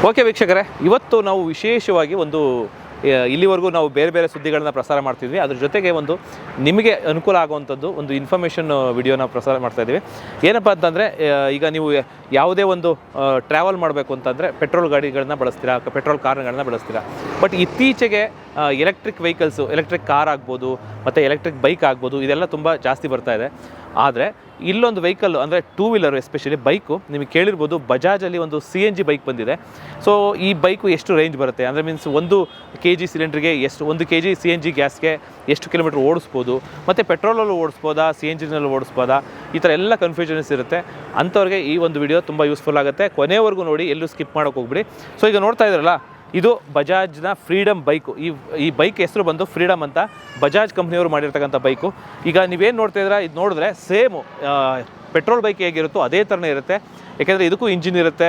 Okay ವೀಕ್ಷಕರೇ, ಇವತ್ತು ನಾವು ವಿಶೇಷವಾಗಿ ಒಂದು ಇಲ್ಲಿವರೆಗೂ ನಾವು ಬೇರೆ ಬೇರೆ ಸುದ್ದಿಗಳನ್ನ ಪ್ರಸಾರ ಮಾಡ್ತಿದ್ವಿ. ಅದ್ರ ಜೊತೆಗೆ ಒಂದು ನಿಮಗೆ ಅನುಕೂಲ ಆಗುವಂಥದ್ದು ಒಂದು ಇನ್ಫಾರ್ಮೇಷನ್ ವಿಡಿಯೋನ ಪ್ರಸಾರ ಮಾಡ್ತಾಯಿದ್ವಿ. ಏನಪ್ಪ ಅಂತಂದರೆ, ಈಗ ನೀವು ಯಾವುದೇ ಒಂದು ಟ್ರಾವೆಲ್ ಮಾಡಬೇಕು ಅಂತಂದರೆ ಪೆಟ್ರೋಲ್ ಗಾಡಿಗಳನ್ನ ಬಳಸ್ತೀರಾ, ಪೆಟ್ರೋಲ್ ಕಾರ್ಗಳನ್ನ ಬಳಸ್ತೀರಾ. ಬಟ್ ಇತ್ತೀಚೆಗೆ ಎಲೆಕ್ಟ್ರಿಕ್ ವೆಹಿಕಲ್ಸು, ಎಲೆಕ್ಟ್ರಿಕ್ ಕಾರ್ ಆಗ್ಬೋದು ಮತ್ತು ಎಲೆಕ್ಟ್ರಿಕ್ ಬೈಕ್ ಆಗ್ಬೋದು, ಇದೆಲ್ಲ ತುಂಬ ಜಾಸ್ತಿ ಬರ್ತಾ ಇದೆ. ಆದರೆ ಇಲ್ಲೊಂದು ವೆಹಿಕಲ್ಲು ಅಂದರೆ ಟೂ ವೀಲರು, ಎಸ್ಪೆಷಲಿ ಬೈಕು, ನಿಮಗೆ ಕೇಳಿರ್ಬೋದು ಬಜಾಜಲ್ಲಿ ಒಂದು CNG ಬೈಕ್ ಬಂದಿದೆ. ಸೊ ಈ ಬೈಕು ಎಷ್ಟು ರೇಂಜ್ ಬರುತ್ತೆ ಅಂದರೆ ಮೀನ್ಸ್ 1 kg ಸಿಲಿಂಡ್ರಿಗೆ ಎಷ್ಟು, 1 kg CNG ಗ್ಯಾಸ್ಗೆ ಎಷ್ಟು ಕಿಲೋಮೀಟ್ರ್ ಓಡಿಸ್ಬೋದು, ಮತ್ತು ಪೆಟ್ರೋಲಲ್ಲೂ ಓಡಿಸ್ಬೋದಾ, CNGನಲ್ಲೂ ಓಡಿಸ್ಬೋದಾ, ಈ ಥರ ಎಲ್ಲ ಕನ್ಫ್ಯೂಷನ್ಸ್ ಇರುತ್ತೆ. ಅಂಥವ್ರಿಗೆ ಈ ಒಂದು ವಿಡಿಯೋ ತುಂಬ ಯೂಸ್ಫುಲ್ ಆಗುತ್ತೆ. ಕೊನೆವರೆಗೂ ನೋಡಿ, ಎಲ್ಲೂ ಸ್ಕಿಪ್ ಮಾಡೋಕ್ಕೆ ಹೋಗ್ಬಿಡಿ. ಸೊ ಈಗ ನೋಡ್ತಾ ಇದ್ರಲ್ಲ, ಇದು ಬಜಾಜ್ನ ಫ್ರೀಡಮ್ ಬೈಕು. ಈ ಬೈಕ್ ಹೆಸರು ಬಂದು ಫ್ರೀಡಮ್ ಅಂತ, ಬಜಾಜ್ ಕಂಪ್ನಿಯವರು ಮಾಡಿರ್ತಕ್ಕಂಥ ಬೈಕು. ಈಗ ನೀವೇನು ನೋಡ್ತಾ ಇದ್ದೀರಾ, ಇದು ನೋಡಿದ್ರೆ ಸೇಮು ಪೆಟ್ರೋಲ್ ಬೈಕ್ ಹೇಗಿರುತ್ತೋ ಅದೇ ಥರನೇ ಇರುತ್ತೆ. ಯಾಕೆಂದರೆ ಇದಕ್ಕೂ ಇಂಜಿನ್ ಇರುತ್ತೆ,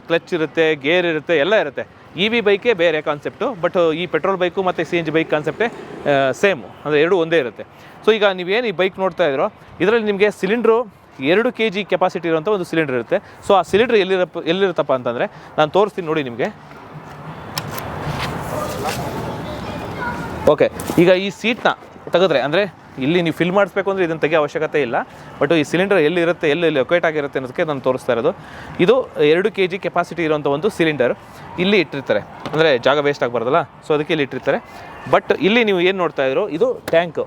ಕ್ಲಚ್ ಇರುತ್ತೆ, ಗೇರ್ ಇರುತ್ತೆ, ಎಲ್ಲ ಇರುತ್ತೆ. EV ಬೈಕೇ ಬೇರೆ ಕಾನ್ಸೆಪ್ಟು, ಬಟ್ ಈ ಪೆಟ್ರೋಲ್ ಬೈಕು ಮತ್ತು CNG ಬೈಕ್ ಕಾನ್ಸೆಪ್ಟೇ ಸೇಮು, ಅಂದರೆ ಎರಡೂ ಒಂದೇ ಇರುತ್ತೆ. ಸೊ ಈಗ ನೀವೇನು ಈ ಬೈಕ್ ನೋಡ್ತಾ ಇದ್ದೀರೋ, ಇದರಲ್ಲಿ ನಿಮಗೆ ಸಿಲಿಂಡ್ರು 2 kg ಕೆಪಾಸಿಟಿ ಇರುವಂಥ ಒಂದು ಸಿಲಿಂಡರ್ ಇರುತ್ತೆ. ಸೊ ಆ ಸಿಲಿಂಡ್ರ್ ಎಲ್ಲಿರುತ್ತಪ್ಪ ಅಂತಂದರೆ, ನಾನು ತೋರಿಸ್ತೀನಿ ನೋಡಿ ನಿಮಗೆ. ಓಕೆ, ಈಗ ಈ ಸೀಟ್ನ ತೆಗೆದ್ರೆ, ಅಂದರೆ ಇಲ್ಲಿ ನೀವು ಫಿಲ್ ಮಾಡಿಸ್ಬೇಕು ಅಂದರೆ ಇದನ್ನು ತೆಗೆಯೋ ಅವಶ್ಯಕತೆ ಇಲ್ಲ. ಬಟ್ ಈ ಸಿಲಿಂಡರ್ ಎಲ್ಲಿರುತ್ತೆ, ಎಲ್ಲಿ ಲೊಕೇಟ್ ಆಗಿರುತ್ತೆ ಅನ್ನೋದಕ್ಕೆ ನಾನು ತೋರಿಸ್ತಾ ಇರೋದು. ಇದು 2 kg ಕೆಪಾಸಿಟಿ ಇರುವಂಥ ಒಂದು ಸಿಲಿಂಡರ್ ಇಲ್ಲಿ ಇಟ್ಟಿರ್ತಾರೆ, ಅಂದರೆ ಜಾಗ ವೇಸ್ಟ್ ಆಗಬಾರ್ದಲ್ಲ, ಸೊ ಅದಕ್ಕೆ ಇಲ್ಲಿ ಇಟ್ಟಿರ್ತಾರೆ. ಬಟ್ ಇಲ್ಲಿ ನೀವು ಏನು ನೋಡ್ತಾ ಇದ್ದೀರೋ, ಇದು ಟ್ಯಾಂಕು.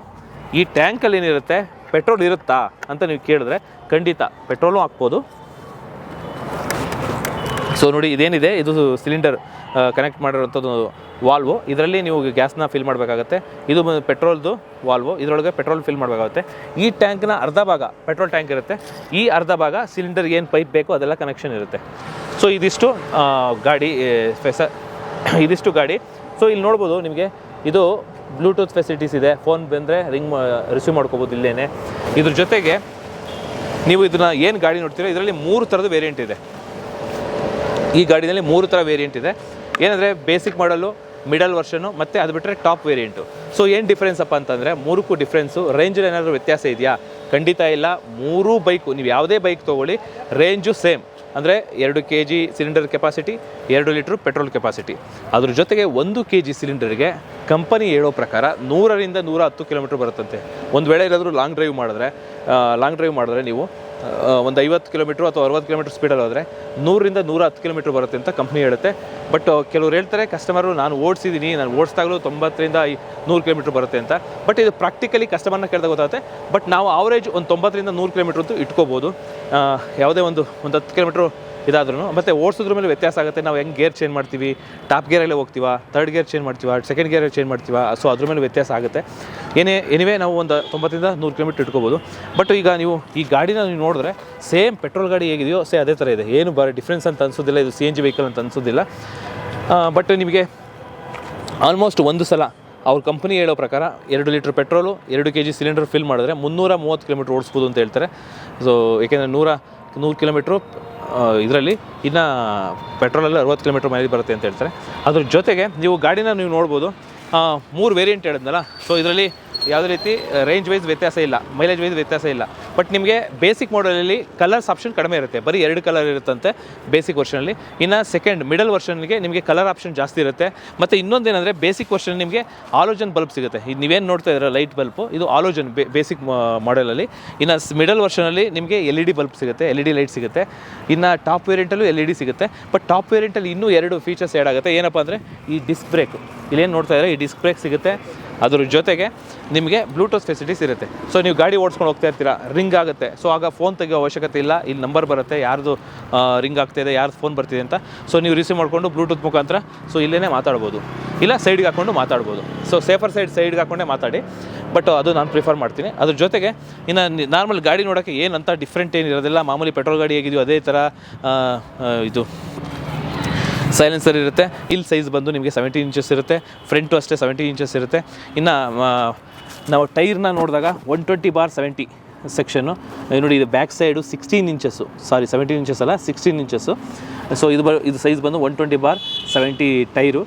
ಈ ಟ್ಯಾಂಕಲ್ಲಿ ಏನಿರುತ್ತೆ, ಪೆಟ್ರೋಲ್ ಇರುತ್ತಾ ಅಂತ ನೀವು ಕೇಳಿದ್ರೆ ಖಂಡಿತ ಪೆಟ್ರೋಲು ಹಾಕ್ಬೋದು. ಸೊ ನೋಡಿ, ಇದೇನಿದೆ, ಇದು ಸಿಲಿಂಡರ್ ಕನೆಕ್ಟ್ ಮಾಡಿರೋಂಥದ್ದು ವಾಲ್ವು. ಇದರಲ್ಲಿ ನೀವು ಗ್ಯಾಸ್ನ ಫಿಲ್ ಮಾಡಬೇಕಾಗತ್ತೆ. ಇದು ಪೆಟ್ರೋಲ್ದು ವಾಲ್ವು, ಇದರೊಳಗೆ ಪೆಟ್ರೋಲ್ ಫಿಲ್ ಮಾಡಬೇಕಾಗುತ್ತೆ. ಈ ಟ್ಯಾಂಕ್ನ ಅರ್ಧ ಭಾಗ ಪೆಟ್ರೋಲ್ ಟ್ಯಾಂಕ್ ಇರುತ್ತೆ, ಈ ಅರ್ಧ ಭಾಗ ಸಿಲಿಂಡರ್ಗೆ ಏನು ಪೈಪ್ ಬೇಕೋ ಅದೆಲ್ಲ ಕನೆಕ್ಷನ್ ಇರುತ್ತೆ. ಸೊ ಇದಿಷ್ಟು ಗಾಡಿ. ಸೊ ಇಲ್ಲಿ ನೋಡ್ಬೋದು ನಿಮಗೆ, ಇದು ಬ್ಲೂಟೂತ್ ಫೆಸಿಲಿಟೀಸ್ ಇದೆ. ಫೋನ್ ಬಂದರೆ ರಿಸೀವ್ ಮಾಡ್ಕೋಬೋದು ಇಲ್ಲೇನೆ. ಇದ್ರ ಜೊತೆಗೆ ನೀವು ಇದನ್ನು ಏನು ಗಾಡಿ ನೋಡ್ತೀರೋ, ಇದರಲ್ಲಿ 3 ಥರದ ವೇರಿಯಂಟ್ ಇದೆ. ಈ ಗಾಡಿನಲ್ಲಿ 3 ಥರ ವೇರಿಯಂಟ್ ಇದೆ. ಏನಂದರೆ ಬೇಸಿಕ್ ಮಾಡಲು, ಮಿಡಲ್ ವರ್ಷನು ಮತ್ತು ಅದು ಬಿಟ್ಟರೆ ಟಾಪ್ ವೇರಿಯಂಟು. ಸೊ ಏನು ಡಿಫ್ರೆನ್ಸ್ ಅಪ್ಪ ಅಂತಂದರೆ, 3ಕ್ಕೂ ಡಿಫ್ರೆನ್ಸು ರೇಂಜಲ್ಲಿ ಏನಾದರೂ ವ್ಯತ್ಯಾಸ ಇದೆಯಾ? ಖಂಡಿತ ಇಲ್ಲ. 3 ಬೈಕು, ನೀವು ಯಾವುದೇ ಬೈಕ್ ತೊಗೊಳ್ಳಿ, ರೇಂಜು ಸೇಮ್. ಅಂದರೆ 2 kg cylinder capacity, 2 litre petrol capacity. ಅದ್ರ ಜೊತೆಗೆ 1 kg ಸಿಲಿಂಡರ್ಗೆ ಕಂಪನಿ ಹೇಳೋ ಪ್ರಕಾರ 100ರಿಂದ 110 ಕಿಲೋಮೀಟ್ರ್ ಬರುತ್ತಂತೆ. ಒಂದು ವೇಳೆ ಏನಾದರೂ ಲಾಂಗ್ ಡ್ರೈವ್ ಮಾಡಿದ್ರೆ ನೀವು ಒಂದು 50 ಕಿಲೋಮೀಟ್ರ್ ಅಥವಾ 60 ಕಿಲೋಮೀಟ್ರ್ ಸ್ಪೀಡಲ್ಲಿ ಹೋದರೆ 100ರಿಂದ 110 ಕಿಲೋಮೀಟ್ರ್ ಬರುತ್ತೆ ಅಂತ ಕಂಪ್ನಿ ಹೇಳುತ್ತೆ. ಬಟ್ ಕೆಲವ್ರು ಹೇಳ್ತಾರೆ, ಕಸ್ಟಮರು, ನಾನು ಓಡಿಸ್ದಾಗಲೂ 90ರಿಂದ 100 ಕಿಲೋಮೀಟ್ರ್ ಬರುತ್ತೆ ಅಂತ. ಬಟ್ ಇದು ಪ್ರಾಕ್ಟಿಕಲಿ ಕಸ್ಟಮರ್ನ ಕೇಳಿದಾಗ ಗೊತ್ತಾಗುತ್ತೆ. ಬಟ್ ನಾವು ಆವ್ರೇಜ್ ಒಂದು 90ರಿಂದ 100 ಕಿಲೋಮೀಟ್ರ್ ಅಂತೂ ಇಟ್ಕೋಬೋದು. ಯಾವುದೇ ಒಂದು 10 ಕಿಲೋಮೀಟ್ರ್ ಇದಾದ್ರೂ. ಮತ್ತು ಓಡಿಸೋದ್ರ ಮೇಲೆ ವ್ಯತ್ಯಾಸ ಆಗುತ್ತೆ. ನಾವು ಹೆಂಗೆ ಗೇರ್ ಚೇಂಜ್ ಮಾಡ್ತೀವಿ, ಟಾಪ್ ಗೇರಲ್ಲೇ ಹೋಗ್ತೀವ, ಥರ್ಡ್ ಗೇರ್ ಚೇಂಜ್ ಮಾಡ್ತೀವ, ಸೆಕೆಂಡ್ ಗೇರ್ ಚೇಂಜ್ ಮಾಡ್ತೀವ. ಸೊ ಅದ್ರ ಮೇಲೆ ವ್ಯತ್ಯಾಸ ಆಗುತ್ತೆ. ಎನಿವೇ ನಾವು ಒಂದು 90ರಿಂದ 100 ಕಿಲೋಮೀಟ್ರ್ ಇಟ್ಕೋಬೋದು. ಬಟ್ ಈಗ ನೀವು ಈ ಗಾಡಿನ ನೀವು ನೋಡಿದ್ರೆ, ಸೇಮ್ ಪೆಟ್ರೋಲ್ ಗಾಡಿ ಹೇಗಿದೆಯೋ ಅದೇ ಥರ ಇದೆ. ಏನು ಡಿಫ್ರೆನ್ಸ್ ಅಂತ ಅನಿಸೋದಿಲ್ಲ. ಇದು CNG ವೆಹಿಕಲ್ ಅಂತ ಅನಿಸೋದಿಲ್ಲ. ಬಟ್ ನಿಮಗೆ ಆಲ್ಮೋಸ್ಟ್ ಒಂದು ಸಲ ಅವ್ರ ಕಂಪ್ನಿ ಹೇಳೋ ಪ್ರಕಾರ 2 litre petrol, 2 kg cylinder fill ಮಾಡಿದ್ರೆ 330 ಕಿಲೋಮೀಟ್ರ್ ಓಡಿಸ್ಬೋದು ಅಂತ ಹೇಳ್ತಾರೆ. ಸೊ ಏಕೆಂದರೆ 100 ಕಿಲೋಮೀಟ್ರು ಇದರಲ್ಲಿ, ಇನ್ನು ಪೆಟ್ರೋಲಲ್ಲಿ 60 ಕಿಲೋಮೀಟ್ರ್ ಮೈಲೇಜ್ ಬರುತ್ತೆ ಅಂತ ಹೇಳ್ತಾರೆ. ಅದ್ರ ಜೊತೆಗೆ ನೀವು ಗಾಡಿನ ನೀವು ನೋಡ್ಬೋದು, 3 ವೇರಿಯಂಟ್ ಹೇಳಿದ್ನಲ್ಲ. ಸೊ ಇದರಲ್ಲಿ ಯಾವುದೇ ರೀತಿ ರೇಂಜ್ ವೈಸ್ ವ್ಯತ್ಯಾಸ ಇಲ್ಲ, ಮೈಲೇಜ್ ವೈಸ್ ವ್ಯತ್ಯಾಸ ಇಲ್ಲ. ಬಟ್ ನಿಮಗೆ ಬೇಸಿಕ್ ಮಾಡಲಲ್ಲಿ ಕಲರ್ಸ್ ಆಪ್ಷನ್ ಕಡಿಮೆ ಇರುತ್ತೆ, ಬರೀ 2 ಕಲರ್ ಇರುತ್ತಂತೆ ಬೇಸಿಕ್ ವರ್ಷನಲ್ಲಿ. ಇನ್ನು ಮಿಡಲ್ ವರ್ಷನ್ಗೆ ನಿಮಗೆ ಕಲರ್ ಆಪ್ಷನ್ ಜಾಸ್ತಿ ಇರುತ್ತೆ. ಮತ್ತು ಇನ್ನೊಂದೇನೆಂದರೆ, ಬೇಸಿಕ್ ವರ್ಷನ್ ನಿಮಗೆ ಆಲೋಜನ್ ಬಲ್ಬ್ ಸಿಗುತ್ತೆ. ಇದು ನೀವೇನು ನೋಡ್ತಾ ಇದ್ದೀರ ಲೈಟ್ ಬಲ್ಬು, ಇದು ಆಲೋಜನ್ ಬೇಸಿಕ್ ಮಾಡೆಲಲ್ಲಿ. ಇನ್ನು ಮಿಡಲ್ ವರ್ಷನಲ್ಲಿ ನಿಮಗೆ LED ಬಲ್ಬ್ ಸಿಗುತ್ತೆ, LED ಲೈಟ್ ಸಿಗುತ್ತೆ. ಇನ್ನು ಟಾಪ್ ವೇರಿಯಂಟಲ್ಲೂ LED ಸಿಗುತ್ತೆ. ಬಟ್ ಟಾಪ್ ವೇರಿಯಂಟಲ್ಲಿ ಇನ್ನೂ 2 ಫೀಚರ್ಸ್ ಆ್ಯಡ್ ಆಗುತ್ತೆ. ಏನಪ್ಪ ಅಂದರೆ, ಈ ಡಿಸ್ಕ್ ಬ್ರೇಕ್, ಇಲ್ಲೇನು ನೋಡ್ತಾ ಇದ್ದಾರೆ, ಈ ಡಿಸ್ಕ್ ಬ್ರೇಕ್ ಸಿಗುತ್ತೆ. ಅದ್ರ ಜೊತೆಗೆ ನಿಮಗೆ ಬ್ಲೂಟೂತ್ ಫೆಸಿಲಿಟೀಸ್ ಇರುತ್ತೆ. ಸೊ ನೀವು ಗಾಡಿ ಓಡಿಸ್ಕೊಂಡು ಹೋಗ್ತಾ ಇರ್ತೀರಾ, ರಿಂಗ್ ಆಗುತ್ತೆ. ಸೊ ಆಗ ಫೋನ್ ತೆಗೆಯೋ ಅವಶ್ಯಕತೆ ಇಲ್ಲ. ಇಲ್ಲಿ ನಂಬರ್ ಬರುತ್ತೆ, ಯಾರ್ದು ರಿಂಗ್ ಆಗ್ತಾಯಿದೆ, ಯಾರ್ದು ಫೋನ್ ಬರ್ತಿದೆ ಅಂತ. ಸೊ ನೀವು ರಿಸೀವ್ ಮಾಡಿಕೊಂಡು ಬ್ಲೂಟೂತ್ ಮುಖಾಂತರ ಸೊ ಇಲ್ಲೇ ಮಾತಾಡ್ಬೋದು, ಇಲ್ಲ ಸೈಡ್ಗೆ ಹಾಕ್ಕೊಂಡು ಮಾತಾಡ್ಬೋದು. ಸೊ ಸೇಫರ್ ಸೈಡ್ಗೆ ಹಾಕ್ಕೊಂಡೇ ಮಾತಾಡಿ. ಬಟ್ ಅದು ನಾನು ಪ್ರಿಫರ್ ಮಾಡ್ತೀನಿ. ಅದ್ರ ಜೊತೆಗೆ ಇನ್ನು ನಾರ್ಮಲ್ ಗಾಡಿ ನೋಡೋಕ್ಕೆ ಏನಂತ ಡಿಫ್ರೆಂಟ್ ಏನಿರೋದಿಲ್ಲ. ಮಾಮೂಲಿ ಪೆಟ್ರೋಲ್ ಗಾಡಿ ಹೇಗಿದೆಯೋ ಅದೇ ಥರ ಇದು ಸೈಲೆನ್ಸರ್ ಇರುತ್ತೆ. ಇಲ್ಲಿ ಸೈಜ್ ಬಂದು ನಿಮಗೆ 17 ಇಂಚಸ್ ಇರುತ್ತೆ. ಫ್ರಂಟು ಅಷ್ಟೇ 17 ಇಂಚಸ್ ಇರುತ್ತೆ. ಇನ್ನು ನಾವು ಟೈರ್ನ ನೋಡಿದಾಗ 120/70 ಸೆಕ್ಷನ್ನು ನೋಡಿ. ಇದು ಬ್ಯಾಕ್ ಸೈಡು 16 ಇಂಚಸ್ಸು, 17 ಇಂಚಸ್ ಅಲ್ಲ, 16 ಇಂಚಸ್ಸು. ಸೊ ಇದು ಸೈಜ್ ಬಂದು 120/70 ಟೈರು.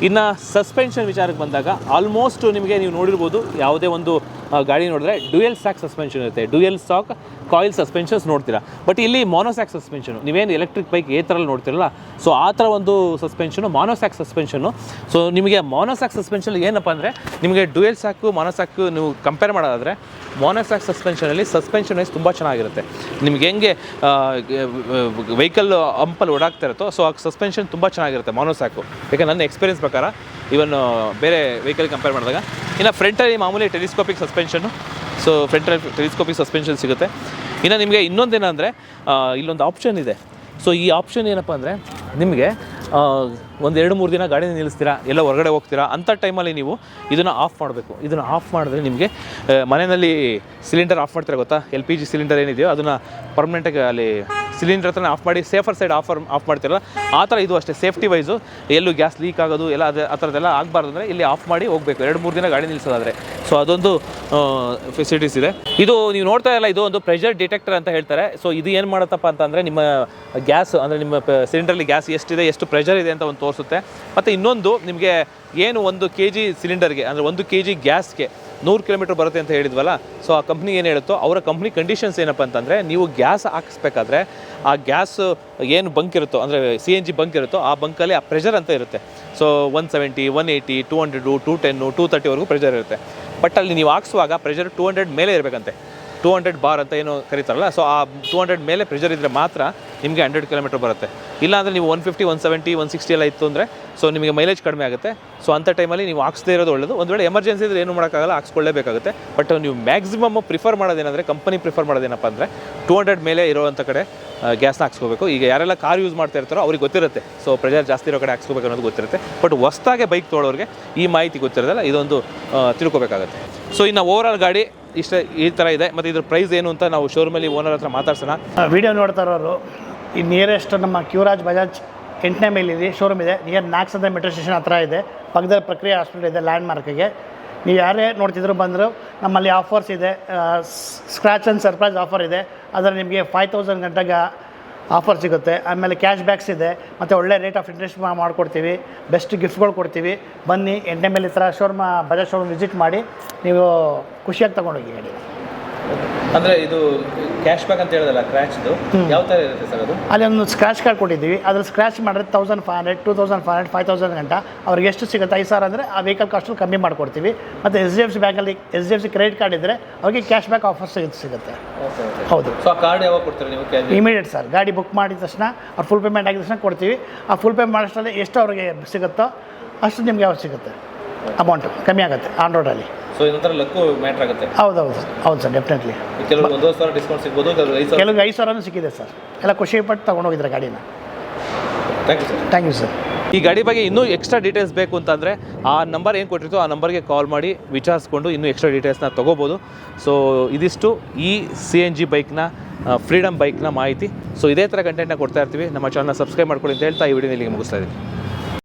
ಇನ್ನು ಸಸ್ಪೆನ್ಷನ್ ವಿಚಾರಕ್ಕೆ ಬಂದಾಗ ಆಲ್ಮೋಸ್ಟ್ ನಿಮಗೆ ನೀವು ನೋಡಿರ್ಬೋದು ಯಾವುದೇ ಒಂದು ಗಾಡಿ ನೋಡಿದ್ರೆ ಡ್ಯುಯಲ್ ಸ್ಟಾಕ್ ಸಸ್ಪೆನ್ಷನ್ ಇರುತ್ತೆ, ಡ್ಯುಯಲ್ ಸ್ಟಾಕ್ ಕಾಯಿಲ್ ಸಸ್ಪೆನ್ಷನ್ಸ್ ನೋಡ್ತೀರಾ. ಬಟ್ ಇಲ್ಲಿ ಮಾನೋಸ್ಯಾಕ್ ಸಸ್ಪೆನ್ಷನು, ನೀವೇನು ಎಲೆಕ್ಟ್ರಿಕ್ ಬೈಕ್ ಏ ಥರ ನೋಡ್ತಿರಲ್ಲ, ಸೊ ಆ ಥರ ಒಂದು ಸಸ್ಪೆನ್ಷನು ಮಾನೋಸ್ಯಾಕ್ ಸಸ್ಪೆನ್ಷನ್ನು. ಸೊ ನಿಮಗೆ ಮಾನೋಸ್ಯಾಕ್ ಸಸ್ಪೆನ್ಷನ್ ಏನಪ್ಪ ಅಂದರೆ, ನಿಮಗೆ ಡ್ಯುಯಲ್ ಸ್ಟಾಕು ಮಾನೋಸ್ಯಾಕು ನೀವು ಕಂಪೇರ್ ಮಾಡೋದಾದರೆ ಮಾನೋಸ್ಯಾಕ್ ಸಸ್ಪೆನ್ಷನಲ್ಲಿ ಸಸ್ಪೆನ್ಷನ್ ವೈಸ್ ತುಂಬ ಚೆನ್ನಾಗಿರುತ್ತೆ. ನಿಮ್ಗೆ ಹೆಂಗೆ ವೆಹಿಕಲ್ ಅಂಪಲ್ಲಿ ಓಡಾಗ್ತಾ ಇರುತ್ತೋ, ಸೊ ಆ ಸಸ್ಪೆನ್ಷನ್ ತುಂಬ ಚೆನ್ನಾಗಿರುತ್ತೆ ಮಾನೋಸ್ಯಾಕು. ಯಾಕೆ ನನ್ನ ಎಕ್ಸ್ಪೀರಿಯನ್ಸ್ ಪ್ರಕಾರ ಇವನ್ ಬೇರೆ ವೆಹಿಕಲ್ ಕಂಪೇರ್ ಮಾಡಿದಾಗ. ಇನ್ನು ಫ್ರಂಟಲ್ಲಿ ಮಾಮೂಲಿ ಟೆಲಿಸ್ಕೋಪಿಕ್ ಸಸ್ಪೆನ್ಷನ್ನು, ಸೊ ಫ್ರಂಟಲ್ಲಿ ಟೆಲಿಸ್ಕೋಪಿಕ್ ಸಸ್ಪೆನ್ಷನ್ ಸಿಗುತ್ತೆ. ಇನ್ನು ನಿಮಗೆ ಇನ್ನೊಂದೇನೆಂದರೆ ಇಲ್ಲೊಂದು ಆಪ್ಷನ್ ಇದೆ. ಸೊ ಈ ಆಪ್ಷನ್ ಏನಪ್ಪ ಅಂದರೆ, ನಿಮಗೆ ಒಂದು 2-3 ದಿನ ಗಾಡಿನ ನಿಲ್ಲಿಸ್ತೀರಾ, ಎಲ್ಲ ಹೊರಗಡೆ ಹೋಗ್ತೀರಾ, ಅಂಥ ಟೈಮಲ್ಲಿ ನೀವು ಇದನ್ನು ಆಫ್ ಮಾಡಬೇಕು. ಇದನ್ನು ಆಫ್ ಮಾಡಿದ್ರೆ ನಿಮಗೆ ಮನೆಯಲ್ಲಿ ಸಿಲಿಂಡರ್ ಆಫ್ ಮಾಡ್ತೀರಾ ಗೊತ್ತಾ, LPG ಸಿಲಿಂಡರ್ ಏನಿದೆಯೋ ಅದನ್ನು ಪರ್ಮನೆಂಟಾಗಿ ಅಲ್ಲಿ ಸಿಲಿಂಡರ್ ಹತ್ರ ಆಫ್ ಮಾಡಿ ಸೇಫರ್ ಸೈಡ್ ಆಫ್ ಮಾಡ್ತಿರಲ್ಲ, ಆ ಥರ ಇದು ಅಷ್ಟೇ ಸೇಫ್ಟಿ ವೈಸು. ಎಲ್ಲೂ ಗ್ಯಾಸ್ ಲೀಕ್ ಆಗೋದು ಎಲ್ಲ ಆ ಥರದ್ದೆಲ್ಲ ಆಗಬಾರ್ದು ಅಂದರೆ ಇಲ್ಲಿ ಆಫ್ ಮಾಡಿ ಹೋಗಬೇಕು 2-3 ದಿನ ಗಾಡಿ ನಿಲ್ಲಿಸೋದಾದರೆ. ಸೊ ಅದೊಂದು ಫೆಸಿಲಿಟೀಸ್ ಇದೆ. ಇದು ನೀವು ನೋಡ್ತಾ ಇಲ್ಲ, ಇದು ಒಂದು ಪ್ರೆಷರ್ ಡಿಟೆಕ್ಟರ್ ಅಂತ ಹೇಳ್ತಾರೆ. ಸೊ ಇದು ಏನು ಮಾಡುತ್ತಪ್ಪ ಅಂತಂದರೆ, ನಿಮ್ಮ ಗ್ಯಾಸ್ ಅಂದರೆ ನಿಮ್ಮ ಸಿಲಿಂಡರ್ಲಿ ಗ್ಯಾಸ್ ಎಷ್ಟಿದೆ, ಎಷ್ಟು ಪ್ರೆಷರ್ ಇದೆ ಅಂತ ಒಂದು ತೋರಿಸುತ್ತೆ. ಮತ್ತು ಇನ್ನೊಂದು, ನಿಮಗೆ ಏನು 1 kg ಸಿಲಿಂಡರ್ಗೆ ಅಂದರೆ 1 kg ಗ್ಯಾಸ್ಗೆ 100 ಕಿಲೋಮೀಟರ್ ಬರುತ್ತೆ ಅಂತ ಹೇಳಿದ್ವಲ್ಲ, ಸೊ ಆ ಕಂಪ್ನಿ ಏನು ಹೇಳುತ್ತೋ ಅವರ ಕಂಪ್ನಿ ಕಂಡೀಷನ್ಸ್ ಏನಪ್ಪ ಅಂತಂದರೆ, ನೀವು ಗ್ಯಾಸ್ ಹಾಕಿಸ್ಬೇಕಾದ್ರೆ ಆ ಗ್ಯಾಸ್ ಏನು ಬಂಕ್ ಇರುತ್ತೋ ಅಂದರೆ CNG ಬಂಕ್ ಇರುತ್ತೋ ಆ ಬಂಕಲ್ಲಿ ಆ ಪ್ರೆಷರ್ ಅಂತ ಇರುತ್ತೆ. ಸೊ 170, 180, 200, 210, 230ವರೆಗೂ ಪ್ರೆಷರ್ ಇರುತ್ತೆ. ಬಟ್ ಅಲ್ಲಿ ನೀವು ಹಾಕ್ಸುವಾಗ ಪ್ರೆಷರ್ 200 ಮೇಲೆ ಇರಬೇಕಂತೆ, 200 ಬಾರ್ ಅಂತ ಏನು ಕರೀತಾರಲ್ಲ, ಸೊ ಆ 200 ಮೇಲೆ ಪ್ರೆಷರ್ ಇದ್ದರೆ ಮಾತ್ರ ನಿಮಗೆ 100 ಕಿಲೋಮೀಟರ್ ಬರುತ್ತೆ. ಇಲ್ಲಾಂದರೆ ನೀವು 150, 170, 160 ಎಲ್ಲ ಇತ್ತು ಅಂದರೆ ಸೊ ನಿಮಗೆ ಮೈಲೇಜ್ ಕಡಿಮೆ ಆಗುತ್ತೆ. ಸೊ ಅಂಥ ಟೈಮಲ್ಲಿ ನೀವು ಹಾಕ್ಸದೇ ಇರೋದು ಒಳ್ಳೆಯದು. ಒಂದು ವೇಳೆ ಎಮರ್ಜೆನ್ಸಿ ಇದ್ದರೆ ಏನು ಮಾಡೋಕ್ಕಾಗಲ್ಲ, ಹಾಕ್ಸ್ಕೊಳ್ಳೇಬೇಕಾಗುತ್ತೆ. ಬಟ್ ನೀವು ಮ್ಯಾಕ್ಸಿಮಮ್ ಪ್ರಿಫರ್ ಮಾಡೋದೇನೆಂದರೆ, ಕಂಪನಿ ಪ್ರಿಫರ್ ಮಾಡೋದೇನಪ್ಪ ಅಂದರೆ 200 ಮೇಲೆ ಇರೋವಂಥ ಕಡೆ ಗ್ಯಾಸ್ನ ಹಾಕ್ಸ್ಕೋಬೇಕು. ಈಗ ಯಾರೆಲ್ಲ ಕಾರ್ ಯೂಸ್ ಮಾಡ್ತಾ ಇರ್ತಾರೋ ಅವ್ರಿಗೆ ಗೊತ್ತಿರುತ್ತೆ, ಸೊ ಪ್ರೆಷರ್ ಜಾಸ್ತಿ ಇರೋ ಕಡೆ ಹಾಕ್ಸ್ಕೋಬೇಕು ಅನ್ನೋದು ಗೊತ್ತಿರುತ್ತೆ. ಬಟ್ ಹೊಸ್ದಾಗೆ ಬೈಕ್ ತೊಗೊಳೋರಿಗೆ ಈ ಮಾಹಿತಿ ಗೊತ್ತಿರೋದಲ್ಲ, ಇದೊಂದು ತಿಳ್ಕೊಬೇಕಾಗುತ್ತೆ. ಸೊ ಇನ್ನು ಓವರಾಲ್ ಗಾಡಿ ಈ ಥರ ಇದೆ. ಮತ್ತು ಇದ್ರ ಪ್ರೈಸ್ ಏನು ಅಂತ ನಾವು ಶೋರೂಮಲ್ಲಿ ಓನರ್ ಹತ್ರ ಮಾತಾಡ್ಸೋಣ. ವಿಡಿಯೋ ನೋಡ್ತಾ ಇರೋರು ಈ ನಿಯರೆಸ್ಟ್ ನಮ್ಮ ಕ್ಯೂರಾಜ್ ಬಜಾಜ್ 8ನೇ ಮೈಲಿ ಶೋರೂಮ್ ಇದೆ, ನಿಯರ್ ನಾಕ್ಸ್ ಅಂತ ಮೆಟ್ರೋ ಸ್ಟೇಷನ್ ಹತ್ರ ಇದೆ. ಪಕ್ಕದಲ್ಲಿ ಪ್ರಕ್ರಿಯೆ ಹಾಸ್ಪಿಟಲ್ ಇದೆ, ಲ್ಯಾಂಡ್ ಮಾರ್ಕಿಗೆ. ನೀವು ಯಾರೇ ನೋಡ್ತಿದ್ರು ಬಂದರು, ನಮ್ಮಲ್ಲಿ ಆಫರ್ಸ್ ಇದೆ. ಸ್ಕ್ರ್ಯಾಚ್ ಆ್ಯಂಡ್ ಸರ್ಪ್ರೈಸ್ ಆಫರ್ ಇದೆ, ಅದರಲ್ಲಿ ನಿಮಗೆ 5000 ಗಂಟೆಗೆ ಆಫರ್ ಸಿಗುತ್ತೆ. ಆಮೇಲೆ ಕ್ಯಾಶ್ ಬ್ಯಾಕ್ಸ್ ಇದೆ, ಮತ್ತು ಒಳ್ಳೆ ರೇಟ್ ಆಫ್ ಇಂಟ್ರೆಸ್ಟ್ ಮಾಡಿಕೊಡ್ತೀವಿ, ಬೆಸ್ಟ್ ಗಿಫ್ಟ್ಗಳು ಕೊಡ್ತೀವಿ. ಬನ್ನಿ 8ನೇ ಮೈಲಿ ಈ ಥರ ಶೋರೂಮ್ ಬಜಾಜ್ ಶೋರೂಮ್ ವಿಸಿಟ್ ಮಾಡಿ ನೀವು ಖುಷಿಯಾಗಿ ತೊಗೊಂಡೋಗಿ ಗಾಡಿ. ಅಂದರೆ ಇದು ಕ್ಯಾಶ್ ಬ್ಯಾಕ್ ಅಂತ ಹೇಳಿದಲ್ಲ, ಕ್ರ್ಯಾಚ್ದು ಯಾವ ಥರ ಇರುತ್ತೆ ಸರ್ ಅದು? ಅಲ್ಲಿ ಒಂದು ಸ್ಕ್ರ್ಯಾಚ್ ಕಾರ್ಡ್ ಕೊಟ್ಟಿದ್ದೀವಿ, ಅದ್ರಲ್ಲಿ ಸ್ಕ್ರ್ಯಾಚ್ ಮಾಡಿದ್ರೆ 1500, 2500, 5000 ಗಂಟ ಅವ್ರಿಗೆ ಎಷ್ಟು ಸಿಗುತ್ತೆ 5000 ಅಂದರೆ ಆ ವೆಹಿಕಲ್ ಕಾಸ್ಟಲ್ಲಿ ಕಮ್ಮಿ ಮಾಡಿಕೊಡ್ತೀವಿ. ಮತ್ತು HDFC ಬ್ಯಾಂಕಲ್ಲಿ HDFC ಕ್ರೆಡಿಟ್ ಕಾರ್ಡ್ ಇದ್ದರೆ ಅವ್ರಿಗೆ ಕ್ಯಾಶ್ ಬ್ಯಾಕ್ ಆಫರ್ ಸಿಗುತ್ತೆ. ಹೌದು. ಸೊ ಆ ಕಾರ್ಡ್ ಯಾವಾಗ ಕೊಡ್ತೀರಾ ನೀವು? ಇಮಿಡಿಯೇಟ್ ಸರ್, ಗಾಡಿ ಬುಕ್ ಮಾಡಿದ ತಕ್ಷಣ ಅವ್ರು ಫುಲ್ ಪೇಮೆಂಟ್ ಆಗಿದ ತಕ್ಷಣ ಕೊಡ್ತೀವಿ. ಆ ಫುಲ್ ಪೇಮೆಂಟ್ ಮಾಡೋಷ್ಟರಲ್ಲಿ ಎಷ್ಟು ಅವ್ರಿಗೆ ಸಿಗುತ್ತೋ ಅಷ್ಟು ನಿಮಗೆ ಯಾವಾಗ ಸಿಗುತ್ತೆ, ಅಮೌಂಟ್ ಕಮ್ಮಿ ಆಗುತ್ತೆ ಆನ್ ರೋಡಲ್ಲಿ. ಸೊ ಇದೊಂಥರ ಲಕ್ಕು ಮ್ಯಾಟ್ರ್ ಆಗುತ್ತೆ. ಹೌದು ಸರ್, ಡೆಫಿನೆಟ್ಲಿ. ಕೆಲವು 1000 ಡಿಸ್ಕೌಂಟ್ ಸಿಗ್ಬೋದು, ಕೆಲವು 5000 ಸಿಕ್ಕಿದೆ ಸರ್. ಎಲ್ಲ ಖುಷಿಪಟ್ಟು ತೊಗೊಂಡೋಗಿದ್ರೆ ಗಾಡಿನ. Thank you sir. ಈ ಗಾಡಿ ಬಗ್ಗೆ ಇನ್ನೂ ಎಕ್ಸ್ಟ್ರಾ ಡೀಟೇಲ್ಸ್ ಬೇಕು ಅಂತಂದರೆ ಆ ನಂಬರ್ ಏನು ಕೊಟ್ಟಿರ್ತೋ ಆ ನಂಬರ್ಗೆ ಕಾಲ್ ಮಾಡಿ ವಿಚಾರಿಸ್ಕೊಂಡು ಇನ್ನೂ ಎಕ್ಸ್ಟ್ರಾ ಡೀಟೇಲ್ಸ್ನ ತೊಗೋಬೋದು. ಸೊ ಇದಿಷ್ಟು ಈ CNG ಬೈಕ್ನ ಫ್ರೀಡಮ್ ಬೈಕ್ನ ಮಾಹಿತಿ. ಸೊ ಇದೇ ಥರ ಕಂಟೆಂಟ್ನ ಕೊಡ್ತಾ ಇರ್ತೀವಿ. ನಮ್ಮ ಚಾನಲ್ನ ಸಬ್ಸ್ಕ್ರೈಬ್ ಮಾಡ್ಕೊಳ್ಳಿ ಅಂತ ಹೇಳ್ತಾ ಈ ವಿಡಿಯೋನ ಇಲ್ಲಿಗೆ ಮುಗಿಸ್ತಾ ಇದ್ದೀನಿ.